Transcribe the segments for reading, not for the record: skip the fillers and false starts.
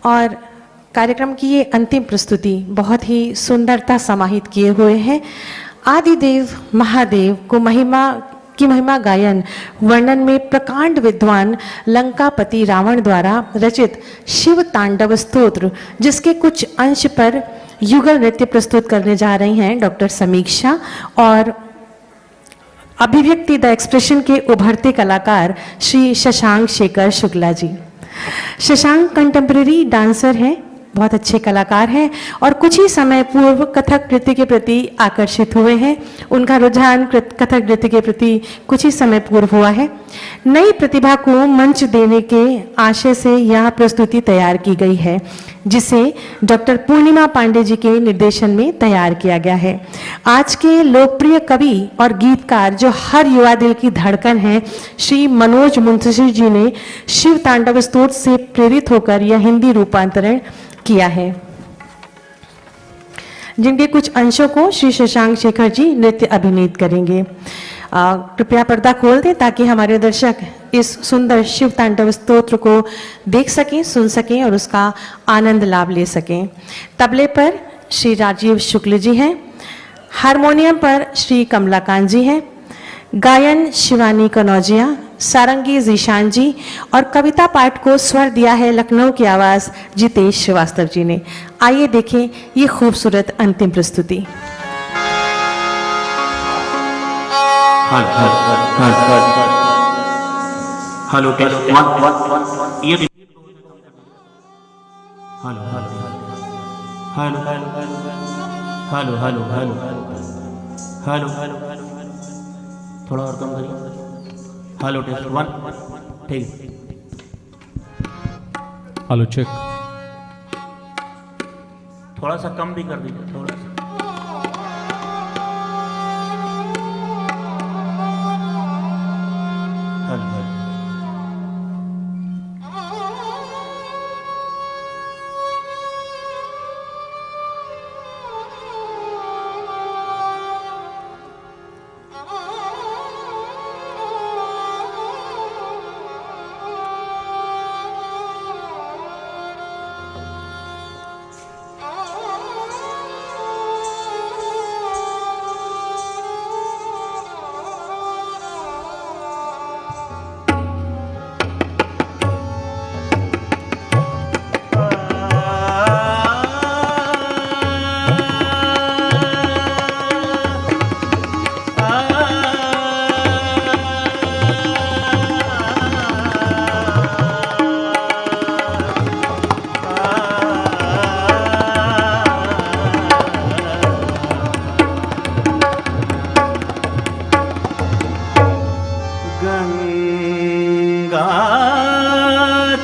और कार्यक्रम की ये अंतिम प्रस्तुति बहुत ही सुंदरता समाहित किए हुए हैं। आदिदेव महादेव को महिमा गायन वर्णन में प्रकांड विद्वान लंकापति रावण द्वारा रचित शिव तांडव स्तोत्र, जिसके कुछ अंश पर युगल नृत्य प्रस्तुत करने जा रही हैं डॉक्टर समीक्षा, और अभिव्यक्ति द एक्सप्रेशन के उभरते कलाकार श्री शशांक शेखर शुक्ला जी। शशांक कंटेम्प्रेरी डांसर हैं, बहुत अच्छे कलाकार हैं और कुछ ही समय पूर्व कथक नृत्य के प्रति आकर्षित हुए हैं। उनका रुझान कथक नृत्य के प्रति कुछ ही समय पूर्व हुआ है। नई प्रतिभा को मंच देने के आशय से यह प्रस्तुति तैयार की गई है, जिसे डॉक्टर पूर्णिमा पांडे जी के निर्देशन में तैयार किया गया है। आज के लोकप्रिय कवि और गीतकार जो हर युवा दिल की धड़कन है, श्री मनोज मुंशी जी ने शिव तांडव स्तोत्र से प्रेरित होकर यह हिंदी रूपांतरण किया है, जिनके कुछ अंशों को श्री शशांक शेखर जी नृत्य अभिनीत करेंगे। कृपया पर्दा खोल दें ताकि हमारे दर्शक इस सुंदर शिव तांडव स्तोत्र को देख सकें, सुन सकें और उसका आनंद लाभ ले सकें। तबले पर श्री राजीव शुक्ल जी हैं, हारमोनियम पर श्री कमलाकांत जी हैं, गायन शिवानी कनौजिया, सारंगी जीशान जी और कविता पाठ को स्वर दिया है लखनऊ की आवाज जितेश श्रीवास्तव जी ने। आइए देखें ये खूबसूरत अंतिम प्रस्तुति। हेलो टेस्ट 1 ये hello hello hello hello hello hello थोड़ा और कम करिए। हेलो टेस्ट 1 ठीक है। Hello check. थोड़ा सा कम भी कर दीजिए, थोड़ा सा। हेलो हेलो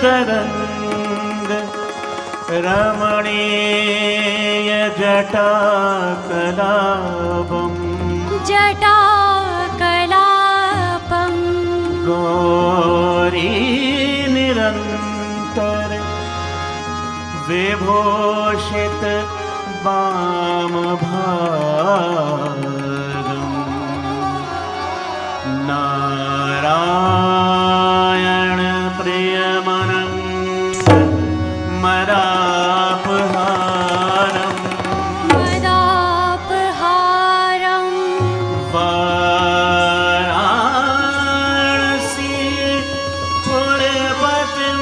तरंग रमणीय जटाकलापम गौरी निरंतर विभूषित वामभागम नारायण प्रियमनंग मदापहारम वाराणसी पुरपतिं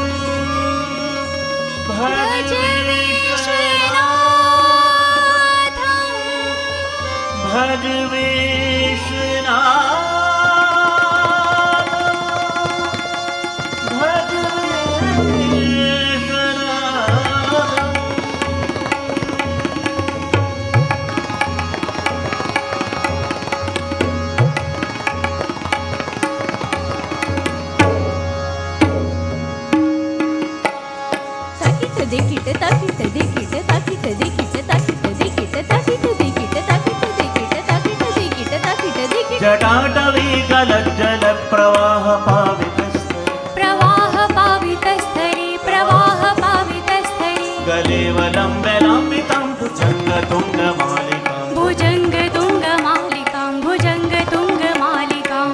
भज विश्वनाथ जटाटवी गलज्जल प्रवाह पावितस्थले गलेवलम्बे लम्बितं भुजङ्गतुङ्गमालिकां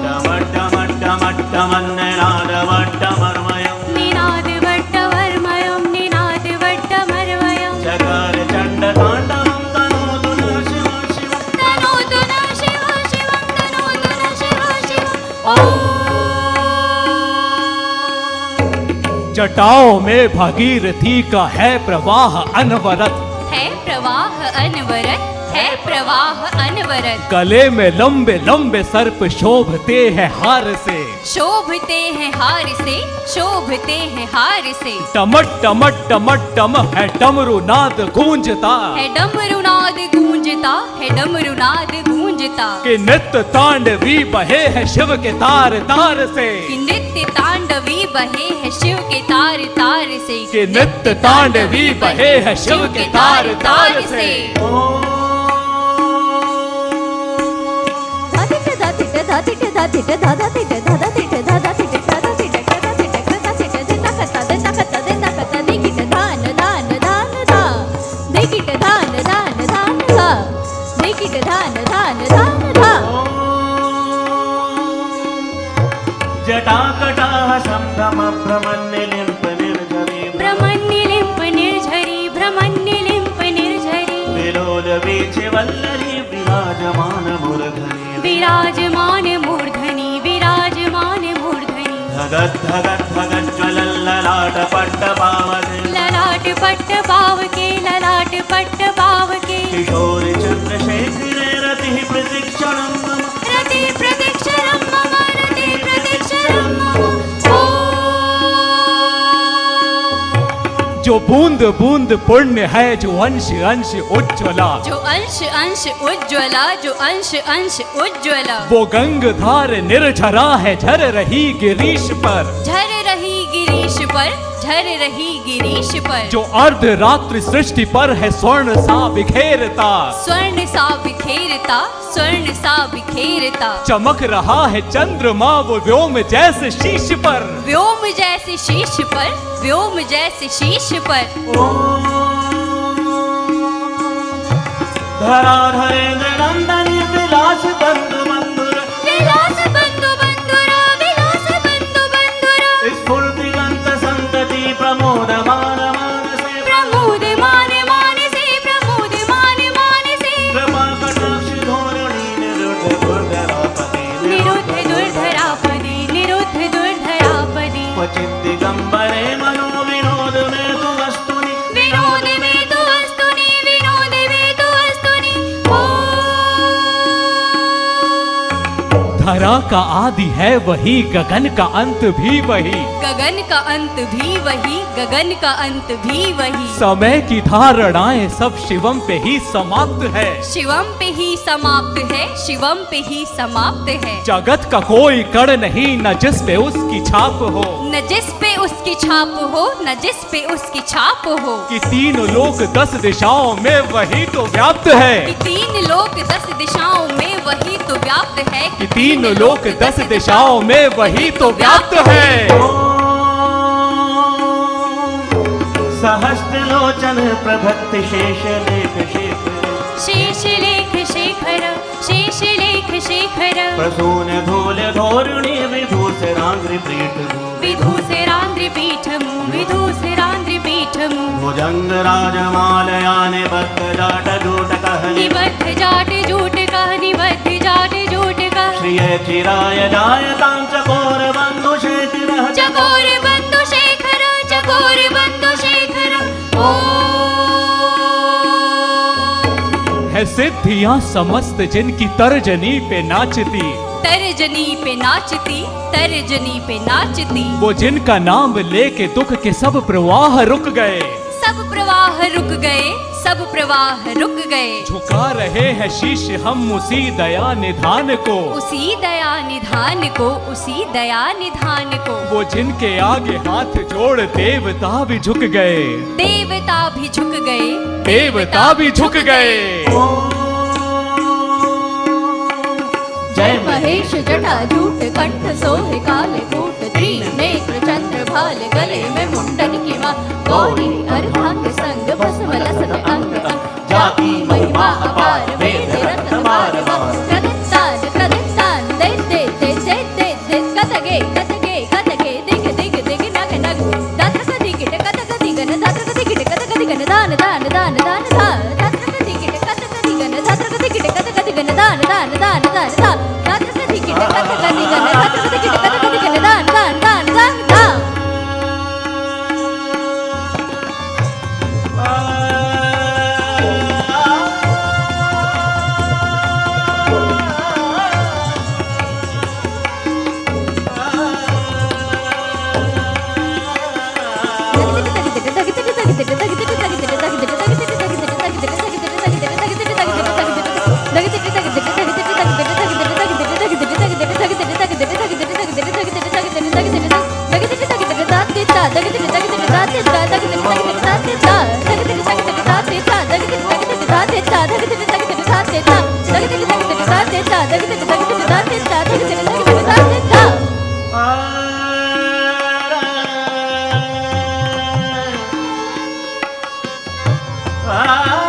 डमड्डमड्डमड्डमन्निनादवट्टवर्मयं जटाओं में भागीरथी का है प्रवाह अनवरत, है प्रवाह अनवरत, है प्रवाह अनवरत। गले में लंबे लंबे सर्प शोभते हैं हार से, शोभते हैं हार से, शोभते हैं हार से। टमट टमट टमट टम है डमरू नाद गूंजता, है डमरू नाद गूंजता, है डमरू नाद गूंजता। कि नित्य तांडवी बहे है शिव के तार तार से, कि नित्य तांडवी बहे है शिव के तार तार से। कि नित्य तांडवी बहे है शिव के तार तार से। जटाकटाः सम्भ्रम भ्रमन्निलिम्प निर्झरी, भ्रमन्निलिम्प निर्झरी, भ्रमन्निलिम्प निर्झरी। विलोल वीचे वल्लरी विराजमान मूर्धनि, विराजमान मूर्धनि, विराजमान मूर्धनि। धगत् धगत् धगत् ज्वलल्ललाट पट्टपावके, ललाट पट्ट पावके, ललाट पट्ट पावके। किशोर चन्द्रशेखरे रतिः प्रतीक्षणं मम, रति प्रतीक्षणं मम, रति प्रतीक्षणं मम। जो बूंद बूंद पुण्य है, जो अंश अंश उज्ज्वला, जो अंश अंश उज्ज्वला, जो अंश अंश उज्ज्वला। वो गंगधार निर्झरा है झर रही गिरीश पर, झर रही गिरीश पर, झर रही गिरीश पर। जो अर्धरात्रि सृष्टि पर है स्वर्ण सा बिखेरता, स्वर्ण सा बिखेरता, स्वर्ण सा बिखेरता। चमक रहा है चंद्रमा वो व्योम जैसे शीश पर, व्योम जैसे शीश पर, व्योम जैसे शीश पर। धराधरेन्द्र नंदनी विलास बंधु बंधुर, विलास बंधु बंधुरा, विलास बंधु बंधुरा। स्फूर्तिगंत संतति प्रमोदमान मानसे, प्रमोदमान मानसे, प्रमोदमान मानसे। कृपा कटाक्ष धोरणी निरुद्ध दुर्धरापति, निरुद्ध दुर्धरापदे, निरुद्ध दुर्धरापदे। क्वचित् दिगंबरे मनो विनोद में तु वस्तुनि, विनोद में तु वस्तुनि, विनोद में तु वस्तुनि। धरा का आदि है वही, गगन का अंत भी वही, गगन का अंत भी वही, गगन का अंत भी वही। समय की धारणाएं सब शिवम पे ही समाप्त है, शिवम पे ही समाप्त है, शिवम पे ही समाप्त है। जगत का कोई कण नहीं न जिस पे उसकी छाप हो, न जिस पे उसकी छाप हो, न जिस पे उसकी छाप हो। कि तीन लोक 10 दिशाओं में वही तो व्याप्त है, कि तीन लोक 10 दिशाओं में वही तो व्याप्त है। कि तीन लोक 10 दिशाओं में वही तो व्याप्त है। सहस्त्रलोचन प्रभक्ति शेष लेख शेखर, शेष लेख शेखर, शेष लेख शेखर। प्रसून धूल धोरणी विधूसरांग्रि पीठमु, विधूसरांद्रि पीठमु, विधूसरांद्रि पीठमु। भुजंग राजमालया निबद्ध जाट जूटकः, निबद्ध जाट जूटकः, निबद्ध जाट जूटकः। श्रिय चिराय जायतां चकोर बंधु शेखरः, चकोर बंधु शेखर, चकोर बंधु शेखर। है सिद्धियां समस्त जिनकी तर्जनी पे नाचती, तर्जनी पे नाचती, तर्जनी पे नाचती। वो जिनका नाम लेके दुख के सब प्रवाह रुक गए, सब प्रवाह रुक गए, सब प्रवाह रुक गए। झुका रहे हैं शीश हम उसी दया निधान को, उसी दया निधान को, उसी दया निधान को। वो जिनके आगे हाथ जोड़ देवता भी झुक गए, देवता भी झुक गए, देवता भी झुक गए। जय महेश जटा जूट कंठ सोहे काले कूट त्रिनेत्र चंद्र भाल गले में मुंडन की मां गौरी अर्धांग संग भस्म लसत अंग अंग। जाति महिमा अपार वेद रत्न पारवा कदितान दे दे दे दे दे दे कतगे कतगे कतगे दिग दिग दिग नग नग दात्र कति किट कत कति गन दात्र कति किट कत कति गन दान दान दान दान धा दात्र कति किट कत कति गन दात्र कति किट कत कति गन दान दान दान दान धा दात्र कति किट कत कति गन दात्र कति किट कत कति गन दान दान दान दान धा। ता तगतिन तगतिन ताते ता तगतिन तगतिन ताते ता तगतिन तगतिन ताते ता तगतिन तगतिन ताते ता तगतिन तगतिन ताते ता तगतिन तगतिन ताते ता आ